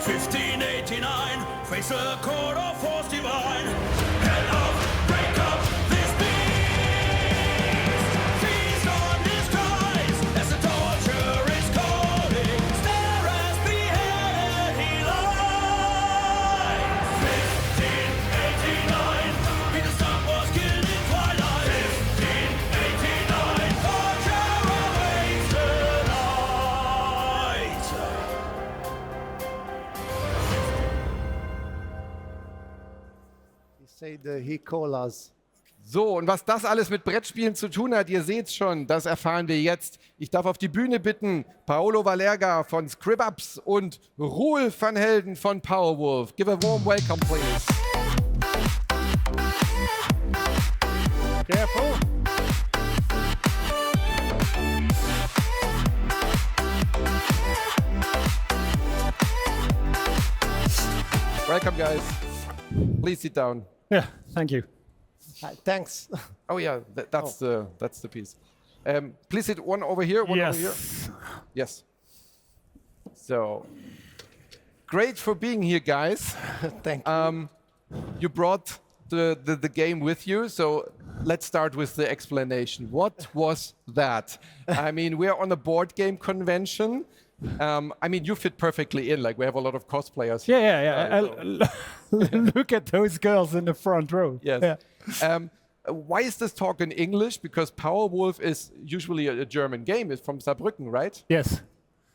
1589, face a court of force divine. Head up, break up this beast. Feast on disguise as the torture is calling. Stare as beheaded he lies. 1589, Peter's son was killed in twilight. 1589, torture awaits tonight. Said he called us. So, und was das alles mit Brettspielen zu tun hat, ihr seht's schon, das erfahren wir jetzt. Ich darf auf die Bühne bitten, Paolo Vallerga von Scribabs und Roel Van Helden von Powerwolf. Give a warm welcome, please. Careful. Welcome, guys. Please sit down. Yeah, thank you. Thanks. Oh yeah, that's the piece. Please sit one over here, one over here. Yes. So, great for being here, guys. Thank you. You brought the game with you, so let's start with the explanation. What was that? I mean, we are on a board game convention. I mean, you fit perfectly in. Like, we have a lot of cosplayers. Yeah. Look at those girls in the front row. Yes. Yeah. Why is this talk in English? Because Powerwolf is usually a German game. It's from Saarbrücken, right? Yes.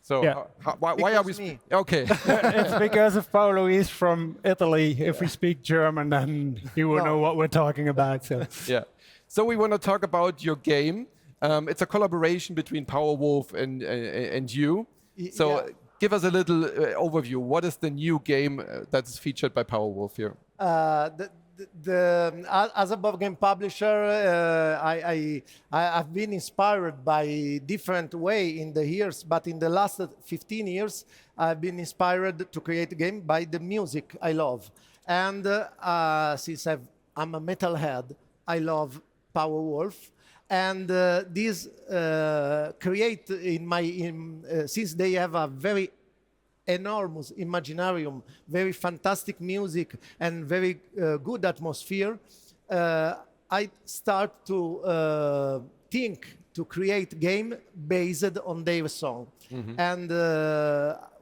So Yeah. why are we? me. Okay. It's because of Paolo is from Italy. If we speak German, then you will know what we're talking about. So. Yeah. So we want to talk about your game. It's a collaboration between Powerwolf and you. So Yeah. give us a little overview. What is the new game that's featured by Powerwolf here? As a board game publisher, I've been inspired by different way in the years, but in the last 15 years, I've been inspired to create a game by the music I love. And since I'm a metalhead, I love Powerwolf. And these create since they have a very enormous imaginarium, very fantastic music, and very good atmosphere, I start to think to create game based on their song. Mm-hmm. And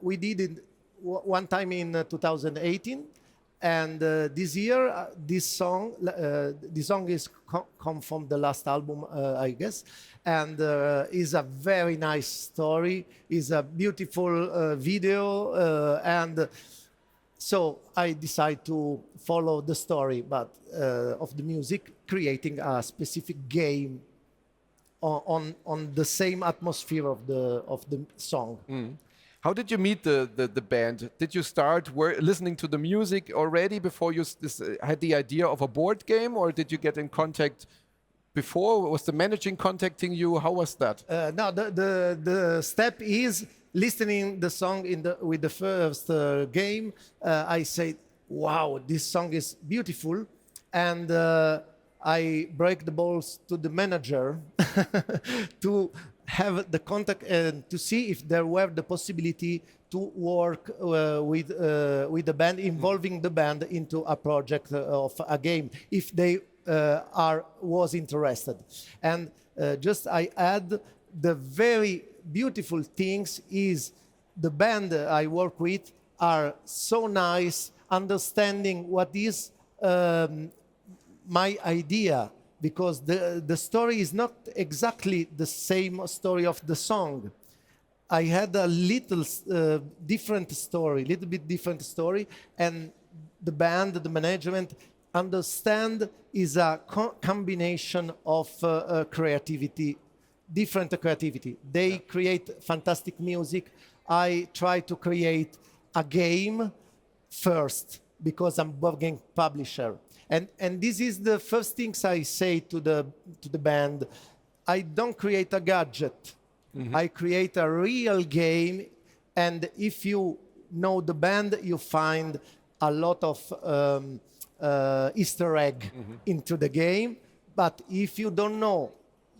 we did it one time in 2018. And this year, this song is come from the last album, I guess, and is a very nice story. Is a beautiful video, and so I decide to follow the story, but of the music, creating a specific game on the same atmosphere of the song. Mm. How did you meet the band? Did you start listening to the music already before you had the idea of a board game, or did you get in contact before? Was the managing contacting you? How was that? No, the step is listening the song with the first game. I said, "Wow, this song is beautiful," and I break the balls to the manager to have the contact and to see if there were the possibility to work with the band, involving the band into a project of a game, if they was interested. And just I add, the very beautiful things is the band I work with are so nice, understanding what is my idea, because the story is not exactly the same story of the song. I had a little bit different story, and the band, the management, understand is a combination of creativity, different creativity. They create fantastic music. I try to create a game first, because I'm board game publisher. And this is the first things I say to the band. I don't create a gadget. Mm-hmm. I create a real game. And if you know the band, you find a lot of Easter egg into the game. But if you don't know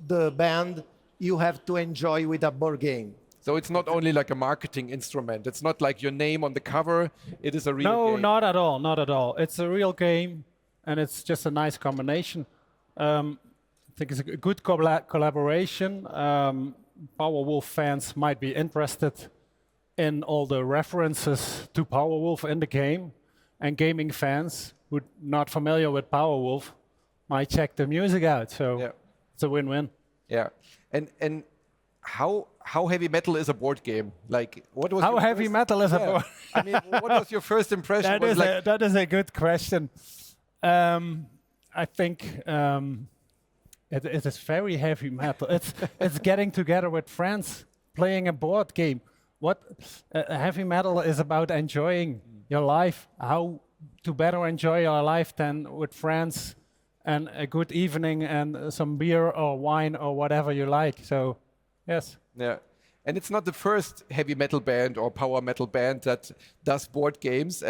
the band, you have to enjoy with a board game. So it's not only like a marketing instrument. It's not like your name on the cover. It is a real No, game. not at all, not at all. It's a real game, and it's just a nice combination. I think it's a good collaboration. Powerwolf fans might be interested in all the references to Powerwolf in the game, and gaming fans who are not familiar with Powerwolf might check the music out. So Yeah. it's a win-win. Yeah. And how heavy metal is a board game? Like, what was How your heavy first- metal is a Yeah. board? I mean, what was your first impression? That Was is, like, that is a good question. I think it is very heavy metal. It's getting together with friends, playing a board game. What heavy metal is about enjoying your life. How to better enjoy your life than with friends and a good evening and some beer or wine or whatever you like. So, yes. yeah. And it's not the first heavy metal band or power metal band that does board games,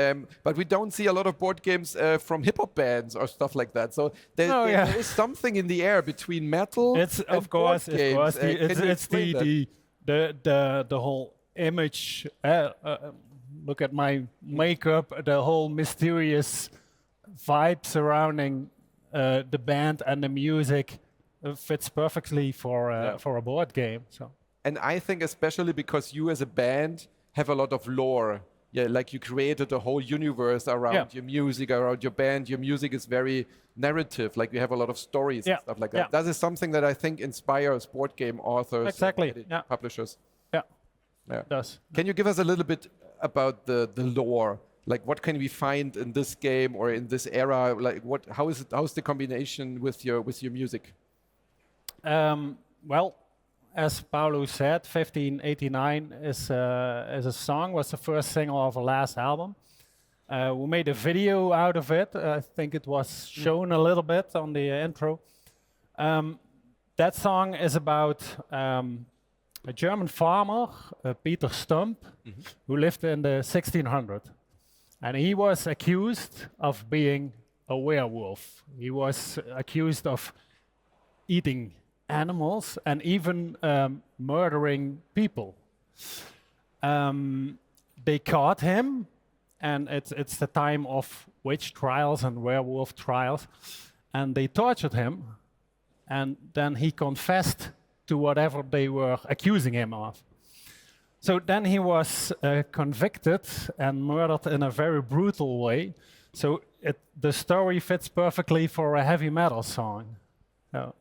but we don't see a lot of board games from hip hop bands or stuff like that. So there is something in the air between metal It's and of course, board games. of course. Can you It's explain that? the whole image. Look at my makeup. The whole mysterious vibe surrounding the band and the music fits perfectly for a board game. So. And I think especially because you as a band have a lot of lore. Yeah, like you created a whole universe around your music, around your band. Your music is very narrative, like you have a lot of stories and stuff like that. That is something that I think inspires board game authors Exactly. and publishers. Yeah, it does. Can you give us a little bit about the lore? Like what can we find in this game or in this era? Like how's the combination with your music? Well, as Paolo said, 1589 is a song, was the first single of our last album. We made a video out of it. I think it was shown a little bit on the intro. That song is about a German farmer, Peter Stump, who lived in the 1600s. And he was accused of being a werewolf. He was accused of eating animals and even murdering people. They caught him, and it's the time of witch trials and werewolf trials, and they tortured him, and then he confessed to whatever they were accusing him of. So then he was convicted and murdered in a very brutal way. So the story fits perfectly for a heavy metal song. So,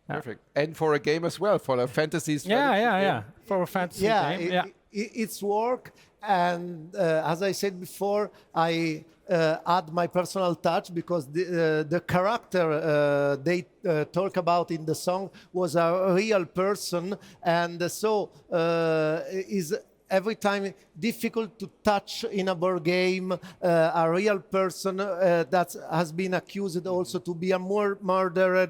Perfect. And for a game as well, for a fantasy strategy game. For a fantasy game. It's work, and as I said before, I add my personal touch because the character they talk about in the song was a real person, and so is every time difficult to touch in a board game a real person that has been accused also to be a murderer,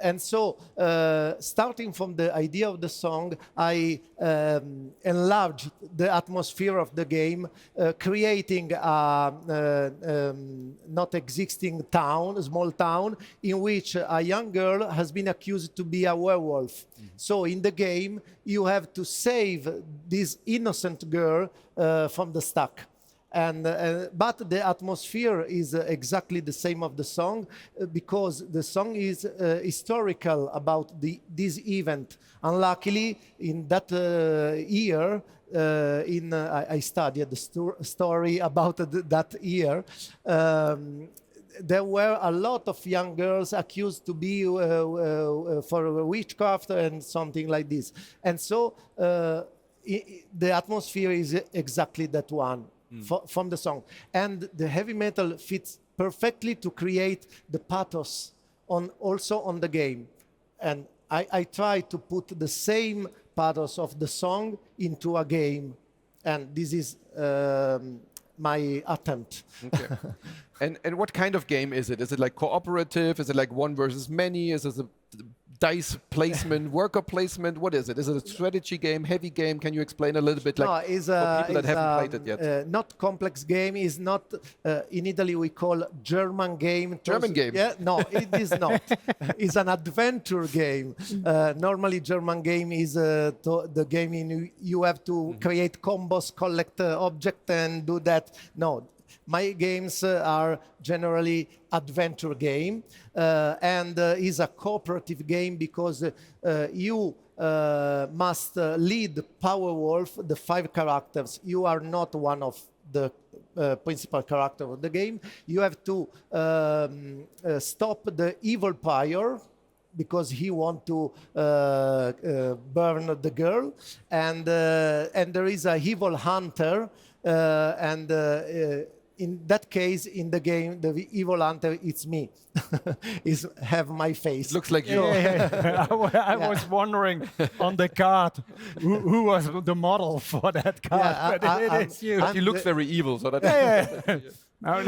and so starting from the idea of the song, I enlarged the atmosphere of the game, creating a not existing town, a small town, in which a young girl has been accused to be a werewolf. So in the game, you have to save this innocent girl from the stuck. But the atmosphere is exactly the same of the song because the song is historical about this event. Unluckily, in that year, I studied the story about that year. There were a lot of young girls accused to be for witchcraft and something like this. And so the atmosphere is exactly that one from the song. And the heavy metal fits perfectly to create the pathos also on the game. And I try to put the same pathos of the song into a game. And this is my attempt. Okay. And what kind of game is it? Is it like cooperative? Is it like one versus many? Is it a dice placement, worker placement? What is it? Is it a strategy game, heavy game? Can you explain a little bit, like, No, it's for people that haven't played it yet? Not complex game. Is not in Italy we call German game. German game? Yeah, no, it is not. It's an adventure game. Normally, German game is the game in you have to create combos, collect object, and do that. No. My games are generally adventure game and is a cooperative game because you must lead Powerwolf, the 5 characters. You are not one of the principal character of the game. You have to stop the evil player because he want to burn the girl, and there is a evil hunter, in that case, in the game, the evil hunter, it's me. Is have my face. Looks like you. I was wondering on the card who was the model for that card. Yeah, but it is you. He looks very evil, so that. No,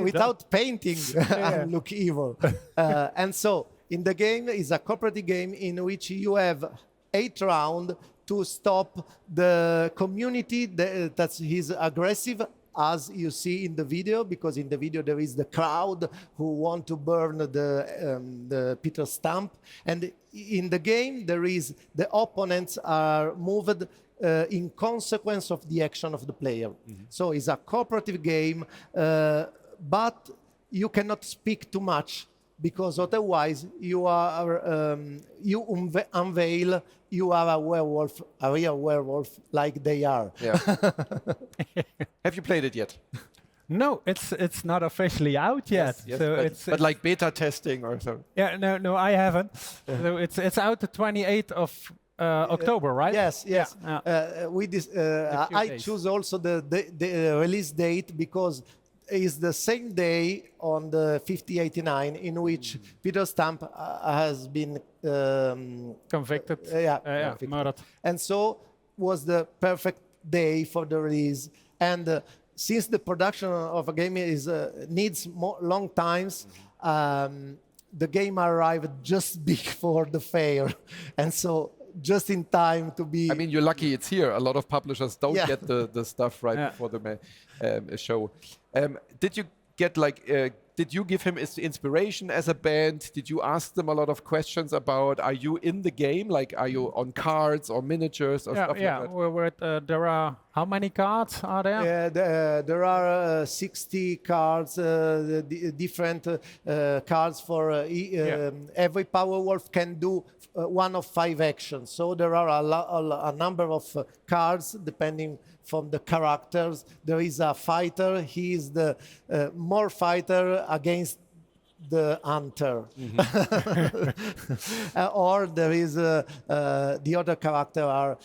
Without painting, I look evil. And so, in the game, is a cooperative game in which you have 8 rounds to stop the community that is aggressive, as you see in the video, because in the video there is the crowd who want to burn the Peter stamp, and in the game there is the opponents are moved in consequence of the action of the player. So it's a cooperative game, but you cannot speak too much, because otherwise you are unveil you are a werewolf, a real werewolf, like they are. Yeah. Have you played it yet? No, it's not officially out yet. Yes, so but like beta testing or so. Yeah, no, I haven't. So it's out the 28th of October, right? Yes. Yeah. I days. choose also the release date because it's the same day on the 5089 in which Peter Stamp has been Convicted. convicted. Murdered. And so was the perfect day for the release. And since the production of a game is needs long times, the game arrived just before the fair, and so just in time to be. I mean, you're lucky it's here. A lot of publishers don't Yeah. get the stuff right before the show. Did you get did you give him inspiration as a band? Did you ask them a lot of questions about, are you in the game? Like, are you on cards or miniatures or stuff like that? There are, how many cards are there? Yeah, there are 60 cards, different cards for every Powerwolf can do one of 5 actions. So there are a number of cards depending from the characters. There is a fighter. He is the more fighter against the hunter. Or there is the other character are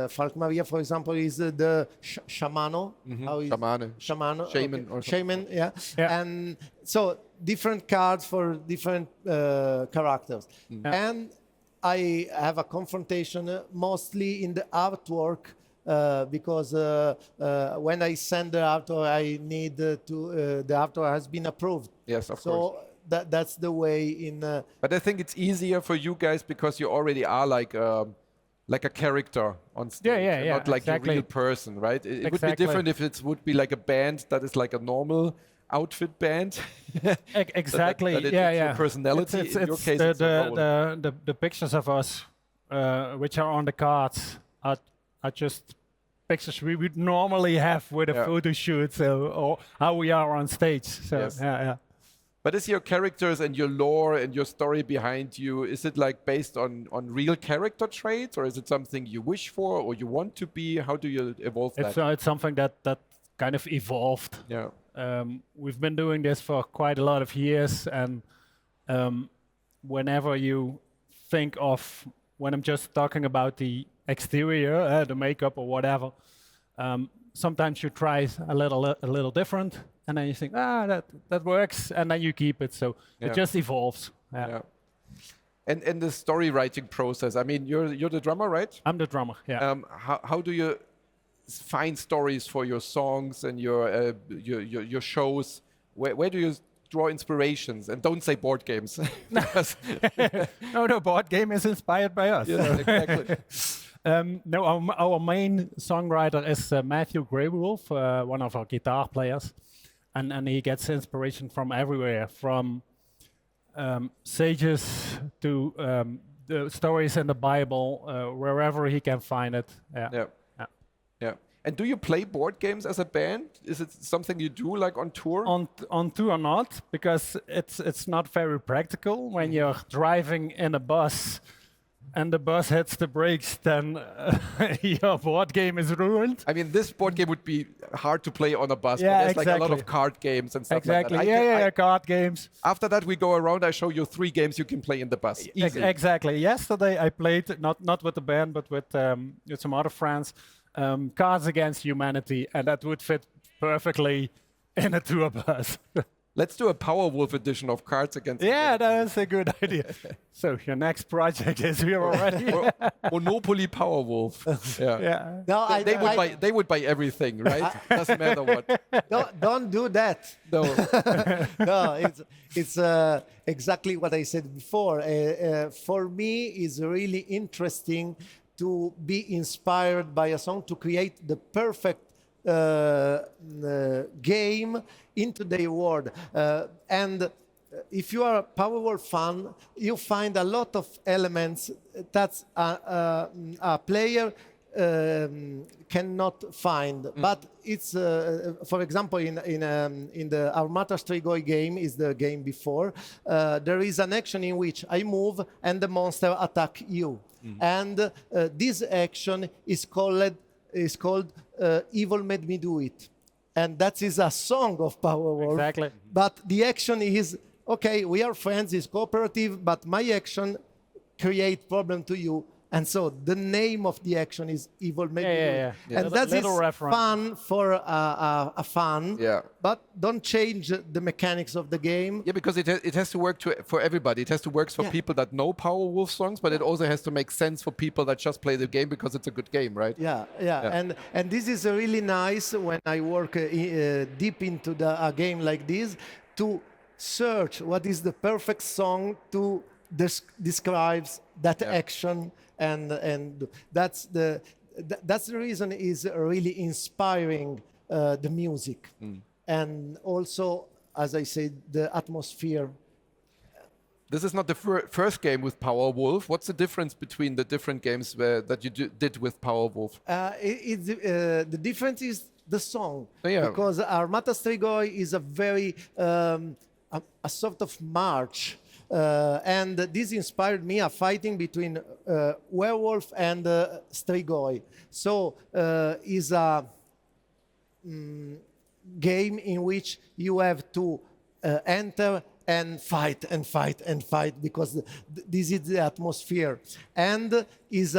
Falk Maria, for example, is the shamano. Shamano. Shaman or Shaman, yeah. Yeah. And so different cards for different characters. And I have a confrontation mostly in the artwork. Because when I send the artwork, I need the artwork has been approved. Yes, of course. So that's the way in. But I think it's easier for you guys because you already are like a character on stage, and not like a real person, right? It would be different if it would be like a band that is like a normal outfit band. Exactly. That Your personality. In your case, it's a role. the pictures of us, which are on the cards, are just pictures we would normally have with a photo shoot, or how we are on stage. So Yes. But is your characters and your lore and your story behind you, is it like based on real character traits, or is it something you wish for or you want to be? How do you evolve that? It's something that kind of evolved. Yeah. We've been doing this for quite a lot of years, and whenever you think of, when I'm just talking about the exterior, the makeup or whatever, sometimes you try a little different, and then you think, that works, and then you keep it. So it just evolves. Yeah. And the story writing process. I mean, you're the drummer, right? I'm the drummer. Yeah. How do you find stories for your songs and your shows? Where do you draw inspirations, and don't say board games. Because- No, board game is inspired by us. Yes, exactly. No, our main songwriter is Matthew Graywolf, one of our guitar players, and he gets inspiration from everywhere, from sages to the stories in the Bible, wherever he can find it. Yeah. Yeah. Yeah. And do you play board games as a band? Is it something you do like on tour? On tour not, because it's not very practical when you're driving in a bus and the bus hits the brakes, then your board game is ruined. I mean, this board game would be hard to play on a bus, Yeah, but there's like a lot exactly. of card games and stuff Exactly. like that. Yeah, card games. After that, we go around, I show you 3 games you can play in the bus. Easy. Exactly. Yesterday I played not with the band, but with some other friends, Cards Against Humanity, and that would fit perfectly in a tour bus. Let's do a Powerwolf edition of Cards Against Yeah, Humanity. that is a good idea. So your next project is here already. Monopoly Powerwolf. Yeah. Yeah. No, They would buy everything, right? Doesn't matter what. don't do that. No. No, it's exactly what I said before. For me, it's really interesting to be inspired by a song to create the perfect game into their world. And if you are a Powerwolf fan, you find a lot of elements that a player cannot find. But it's, for example, in the Armata Strigoi game, is the game before, there is an action in which I move and the monster attack you. And this action is called Evil Made Me Do It. And that is a song of Powerwolf. Exactly. But the action is, okay, we are friends, it's cooperative, but my action create problem to you. And so the name of the action is Evil Made Me Do It. Yeah. And that is Little reference. fun for a fan. Yeah. But don't change the mechanics of the game. Yeah, because it has to work for everybody. It has to work for Yeah. people that know Powerwolf songs, but it also has to make sense for people that just play the game because it's a good game, right? Yeah. And this is really nice when I work deep into a game like this to search what is the perfect song to describes that action, and that's the reason is really inspiring the music, and also, as I said, the atmosphere. This is not the first game with Powerwolf. What's the difference between the different games that you did with Powerwolf? The difference is the song, Yeah. because Armata Strigoi is a very a sort of march, and this inspired me a fighting between werewolf and Strigoi. So is a game in which you have to enter and fight and fight and fight, because this is the atmosphere, and is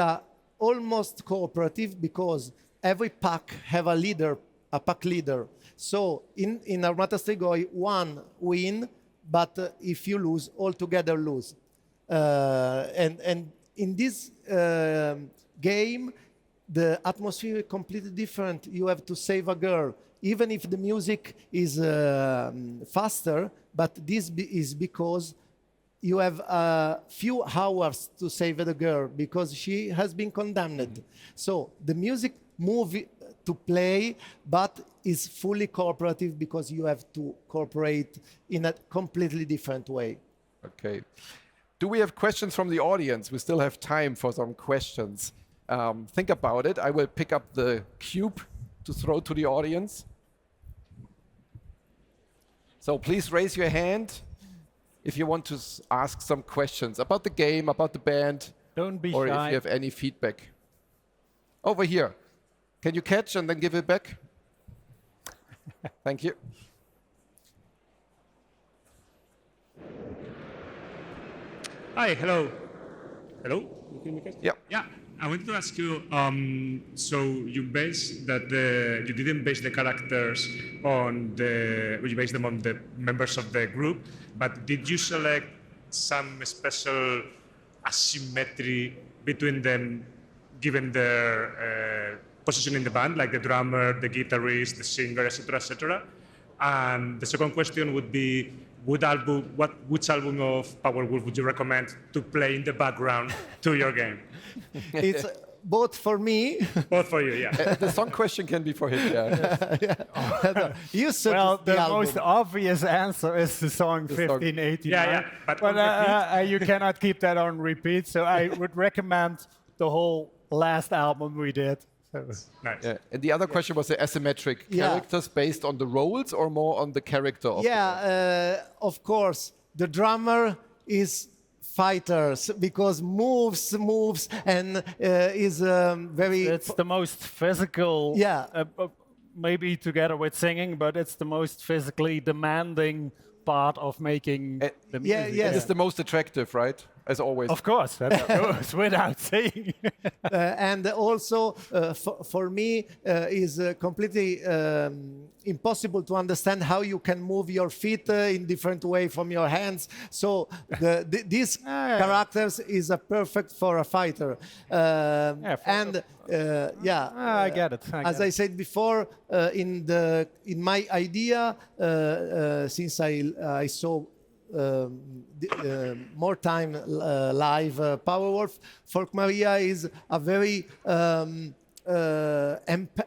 almost cooperative because every pack have a leader, a pack leader. So in Armata Strigoi, one win, but if you lose, all together lose. And in this game, the atmosphere is completely different. You have to save a girl, even if the music is faster, but this is because you have a few hours to save the girl because she has been condemned. So the music move to play, but is fully cooperative because you have to cooperate in a completely different way. Okay. Do we have questions from the audience? We still have time for some questions. Think about it. I will pick up the cube to throw to the audience. So please raise your hand if you want to ask some questions about the game, about the band, Don't be or shy. if you have any feedback. Over here. Can you catch and then give it back? Thank you. Hi, hello. Hello? You hear me, guys? Yeah. Yeah, I wanted to ask you. So you you didn't base the characters on you based them on the members of the group, but did you select some special asymmetry between them, given their position in the band, like the drummer, the guitarist, the singer, etc., etc.? And the second question would be, which album of Powerwolf would you recommend to play in the background to your game? It's both for me. Both for you, yeah. The song question can be for him. Yeah. You said Well, the album. most obvious answer is the song 1589. Yeah. But But on repeat? you cannot keep that on repeat, so I would recommend the whole last album we did. So. Nice. Yeah. And the other question was the asymmetric Yeah. characters based on the roles or more on the character of the band? Of course. The drummer is fighters because moves and is very. It's the most physical, Yeah. Maybe together with singing, but it's the most physically demanding part of making the music. yeah, yes. It's the most attractive, right? As always. Of course, that goes without saying. And also for me is completely impossible to understand how you can move your feet in different way from your hands. So these characters is a perfect for a fighter. And I get it. as I said before, in my idea, since I saw more time live Powerwolf, Folk Maria is a very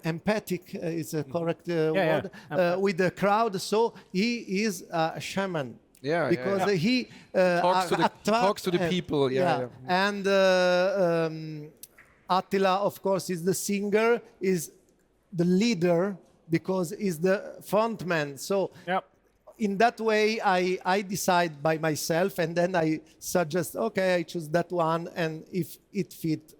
empathic is a correct word with the crowd. So he is a shaman. Because he talks to the people. And Attila, of course, is the singer, is the leader because he's the frontman. So. In that way, I decide by myself, and then I suggest, okay, I choose that one, and if it fit,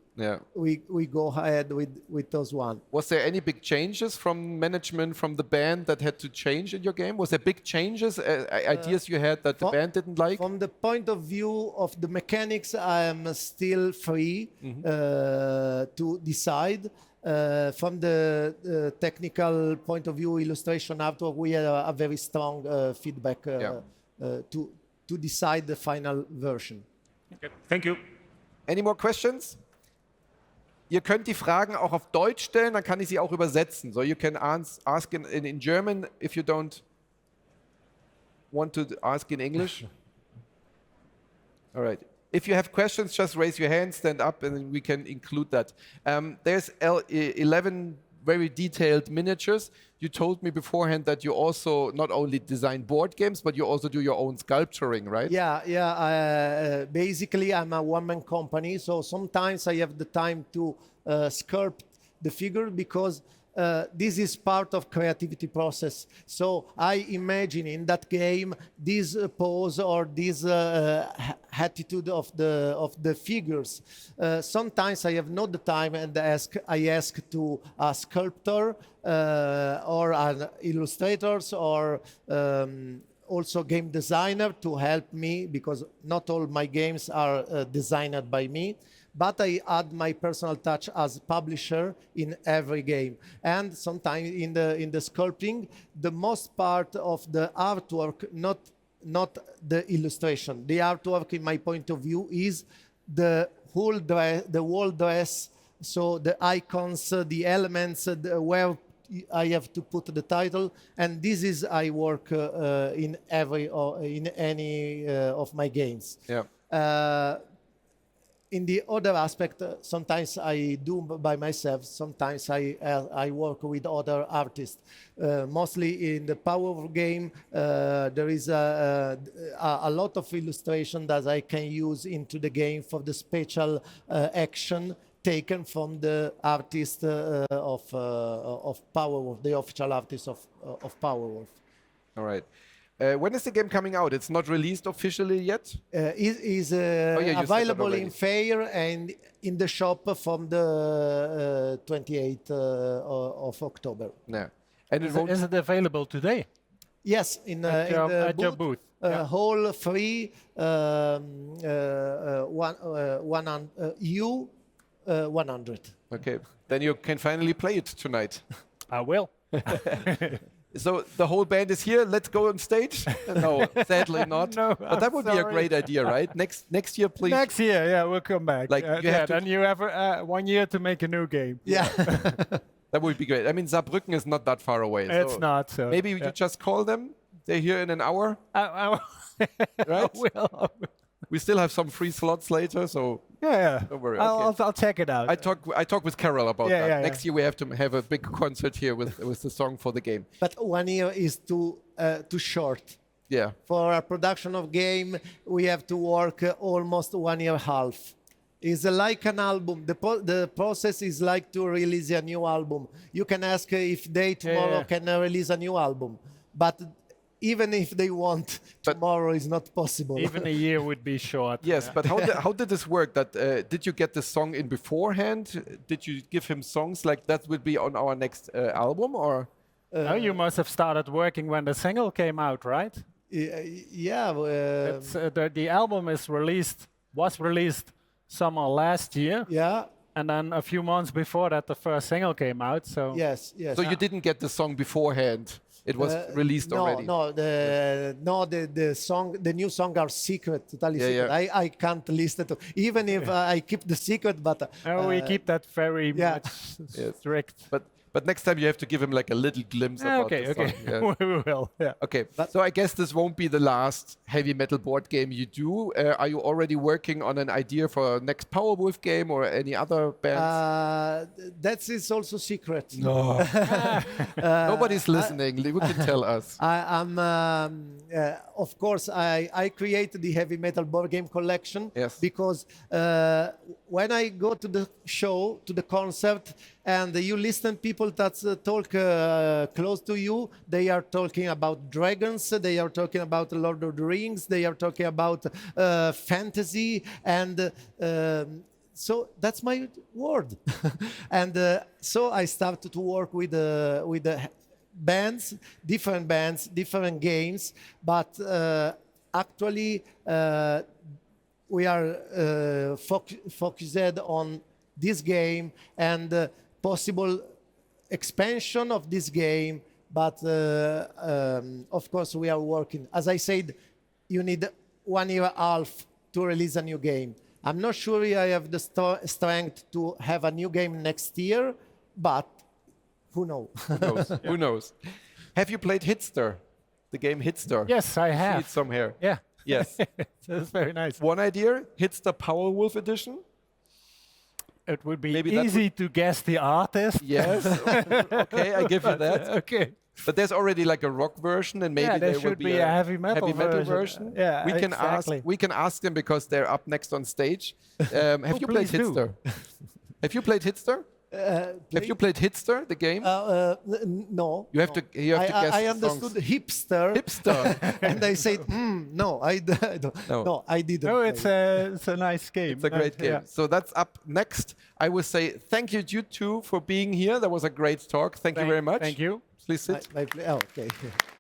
we go ahead with those one. Was there any big changes from management, from the band that had to change in your game? Was there big changes, ideas you had that the band didn't like? From the point of view of the mechanics, I am still free to decide. From the technical point of view, illustration, artwork, we have a very strong feedback to decide the final version. Okay. Thank you. Any more questions? Ihr könnt die Fragen auch auf Deutsch stellen, dann kann ich sie auch übersetzen. So you can ask in German if you don't want to ask in English. All right. If you have questions, just raise your hand, stand up, and we can include that. There's 11 very detailed miniatures. You told me beforehand that you also not only design board games, but you also do your own sculpturing, right? Yeah. Basically, I'm a one-man company, so sometimes I have the time to sculpt the figure because this is part of creativity process. So I imagine in that game this pose or this attitude of the figures. Sometimes I have not the time, and I ask to a sculptor or an illustrators or also game designer to help me, because not all my games are designed by me. But I add my personal touch as publisher in every game. And sometimes in the sculpting, the most part of the artwork, not the illustration. The artwork, in my point of view, is the whole dress, so the icons, the elements, where I have to put the title, and this is I work in any of my games. In the other aspect, sometimes I do by myself, sometimes I work with other artists. Mostly in the Powerwolf game, there is a lot of illustration that I can use into the game for the special action taken from the artist of Powerwolf, the official artist of Powerwolf. All right. When is the game coming out? It's not released officially yet? It is available in Fair and in the shop from the 28th of October. Yeah. And is it available today? Yes, at your booth. Whole free U100. Okay, then you can finally play it tonight. I will. So the whole band is here. Let's go on stage. No, sadly not. No, but that would be a great idea, right? Next year, please. Next year, yeah, we'll come back. Like you have to, and you have 1 year to make a new game. Yeah. That would be great. I mean, Saarbrücken is not that far away. It's not. So maybe you just call them. They're here in an hour, I right? will. We still have some free slots later, so Yeah. don't worry. I'll check it out. I talk with Carol about Yeah, that. yeah, Next year we have to have a big concert here with the song for the game. But 1 year is too short. Yeah. For a production of game, we have to work almost 1 year half. It's like an album. The process is like to release a new album. You can ask if they tomorrow can release a new album, but even if they want, tomorrow is not possible. Even a year would be short. Yes, but how did this work? That did you get the song in beforehand? Did you give him songs like that would be on our next album, or? No, you must have started working when the single came out, right? Yeah. The album was released summer last year, Yeah. and then a few months before that, the first single came out. So Yes. Yes. So you didn't get the song beforehand. It was released already. The song, the new song are secret, totally secret. yeah. I can't listen to, even if I keep the secret, but we keep that very much Yes. strict. But next time you have to give him like a little glimpse about Okay, the okay, song. Yeah. we will. Yeah. Okay, so I guess this won't be the last heavy metal board game you do. Are you already working on an idea for a next Powerwolf game or any other bands? that is also secret. No. Nobody's listening. Who can tell us? Of course, I created the heavy metal board game collection. Yes. Because when I go to the show, to the concert, and you listen people that talk close to you, they are talking about dragons, they are talking about Lord of the Rings, they are talking about fantasy, and so that's my word. And so I started to work with the bands, different games, but actually we are focused on this game and possible expansion of this game, but of course we are working. As I said, you need 1 year and a half to release a new game. I'm not sure I have the strength to have a new game next year, but who knows? Who knows? Who knows? Have you played Hitster? The game Hitster? Yes, I have. See it somewhere. Yeah. Yes. That's very nice. One idea, Hitster Powerwolf edition? It would be Maybe that easy to guess the artist. Yes. Okay, I give you that. Okay. But there's already like a rock version, and maybe Yeah, there there will should be a heavy metal version. Yeah, exactly. We can ask them because they're up next on stage. Have you played please do. Hitster? Have you played Hitster? Have you played Hitster, the game? No. You have to guess. I the understood songs. hipster. Hipster. And I said, no, I don't. No. No, I didn't. No, play. it's a nice game. It's a great game. Yeah. So that's up next. I will say thank you, you two, for being here. That was a great talk. Thank you very much. Thank you. Please sit. Okay.